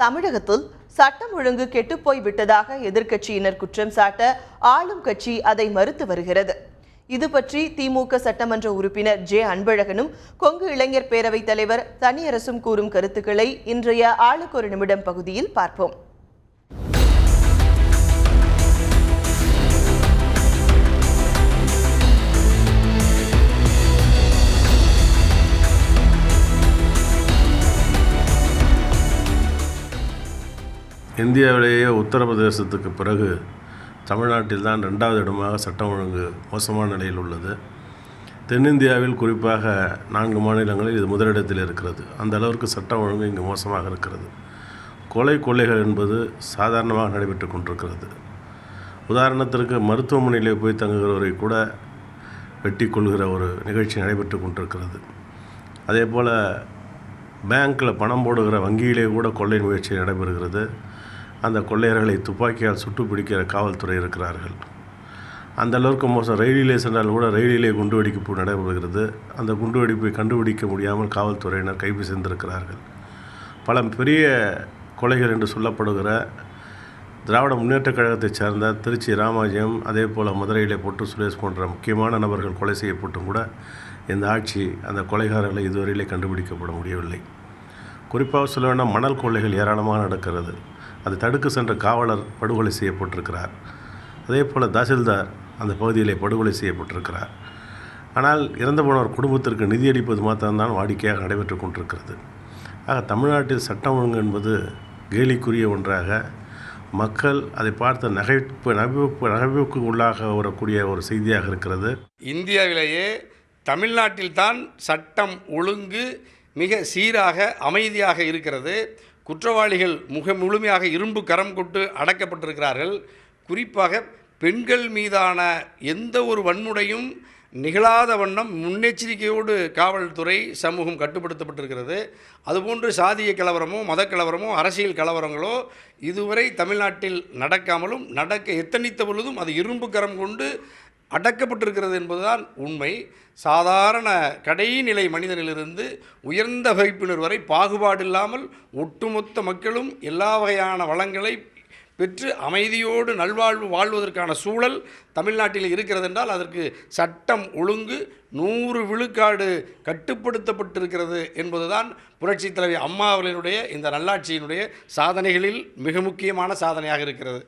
தமிழகத்தில் சட்டம் ஒழுங்கு கெட்டுப்போய் விட்டதாக எதிர்க்கட்சியினர் குற்றம் சாட்ட ஆளும் கட்சி அதை மறுத்து வருகிறது. இது பற்றி திமுக சட்டமன்ற உறுப்பினர் ஜே அன்பழகனும் கொங்கு இளைஞர் பேரவைத் தலைவர் தனியரசும் கூறும் கருத்துக்களை இன்றைய ஆளுக்கு ஒரு நிமிடம் பகுதியில் பார்ப்போம். இந்தியாவிலேயே உத்தரப்பிரதேசத்துக்கு பிறகு தமிழ்நாட்டில் தான் 2வது இடமாக சட்டம் ஒழுங்கு மோசமான நிலையில் உள்ளது. தென்னிந்தியாவில் குறிப்பாக 4 மாநிலங்களில் இது முதலிடத்தில் இருக்கிறது. அந்த அளவிற்கு சட்டம் ஒழுங்கு இங்கு மோசமாக இருக்கிறது. கொள்ளைகள் என்பது சாதாரணமாக நடைபெற்று கொண்டிருக்கிறது. உதாரணத்திற்கு மருத்துவமனையிலே போய் தங்குகிறவரை கூட வெட்டி கொள்கிற ஒரு நிகழ்ச்சி நடைபெற்று கொண்டிருக்கிறது. அதே போல் பேங்க்கில் பணம் போடுகிற வங்கியிலே கூட கொள்ளை முயற்சி நடைபெறுகிறது. அந்த கொள்ளையர்களை துப்பாக்கியால் சுட்டு பிடிக்கிற காவல்துறை இருக்கிறார்கள். அந்த அளவுக்கு மோசம். ரயிலிலே சென்றால் கூட ரயிலிலே குண்டுவெடிப்பு நடைபெறுகிறது. அந்த குண்டுவெடிப்பை கண்டுபிடிக்க முடியாமல் காவல்துறையினர் கைது செய்திருக்கிறார்கள். பல பெரிய கொலைகள் என்று சொல்லப்படுகிற திராவிட முன்னேற்றக் கழகத்தைச் சேர்ந்த திருச்சி ராமாஜியம், அதே போல் மதுரையிலே பொட்டு சுரேஷ் போன்ற முக்கியமான நபர்கள் கொலை செய்யப்பட்டும் கூட இந்த ஆட்சி அந்த கொலைகாரர்களை இதுவரையிலே கண்டுபிடிக்கப்பட முடியவில்லை. குறிப்பாக சொல்ல வேண்டாம், மணல் கொள்ளைகள் ஏராளமாக நடக்கிறது. அதை தடுக்க சென்ற காவலர் படுகொலை செய்யப்பட்டிருக்கிறார். அதே போல் தாசில்தார் அந்த பகுதியிலே படுகொலை செய்யப்பட்டிருக்கிறார். ஆனால் இறந்து போனவர் குடும்பத்திற்கு நிதியளிப்பது மாத்திரம்தான் வாடிக்கையாக நடைபெற்று கொண்டிருக்கிறது. ஆக தமிழ்நாட்டில் சட்டம் ஒழுங்கு என்பது கேலிக்குரிய ஒன்றாக, மக்கள் அதை பார்த்து நகைவுக்கு உள்ளாக வரக்கூடிய ஒரு செய்தியாக இருக்கிறது. இந்தியாவிலேயே தமிழ்நாட்டில்தான் சட்டம் ஒழுங்கு மிக சீராக அமைதியாக இருக்கிறது. குற்றவாளிகள் முழுமையாக இரும்பு கரம் கொண்டு அடக்கப்பட்டிருக்கிறார்கள். குறிப்பாக பெண்கள் மீதான எந்த ஒரு வன்முறையும் நிகழாத வண்ணம் முன்னெச்சரிக்கையோடு காவல்துறை சமூகம் கட்டுப்படுத்தப்பட்டிருக்கிறது. அதுபோன்று சாதிய கலவரமோ மத கலவரமோ அரசியல் கலவரங்களோ இதுவரை தமிழ்நாட்டில் நடக்காமலும் நடக்க எத்தனித்த பொழுதும் அது இரும்பு கரம் கொண்டு அடக்கப்பட்டிருக்கிறது என்பதுதான் உண்மை. சாதாரண கடைநிலை மனிதனிலிருந்து உயர்ந்த வகுப்பினர் வரை பாகுபாடில்லாமல் ஒட்டுமொத்த மக்களும் எல்லா வகையான வளங்களை பெற்று அமைதியோடு நல்வாழ்வு வாழ்வதற்கான சூழல் தமிழ்நாட்டில் இருக்கிறது என்றால் அதற்கு சட்டம் ஒழுங்கு 100 விழுக்காடு கட்டுப்படுத்தப்பட்டிருக்கிறது என்பதுதான் புரட்சித் தலைவி அம்மா அவர்களுடைய இந்த நல்லாட்சியினுடைய சாதனைகளில் மிக முக்கியமான சாதனையாக இருக்கிறது.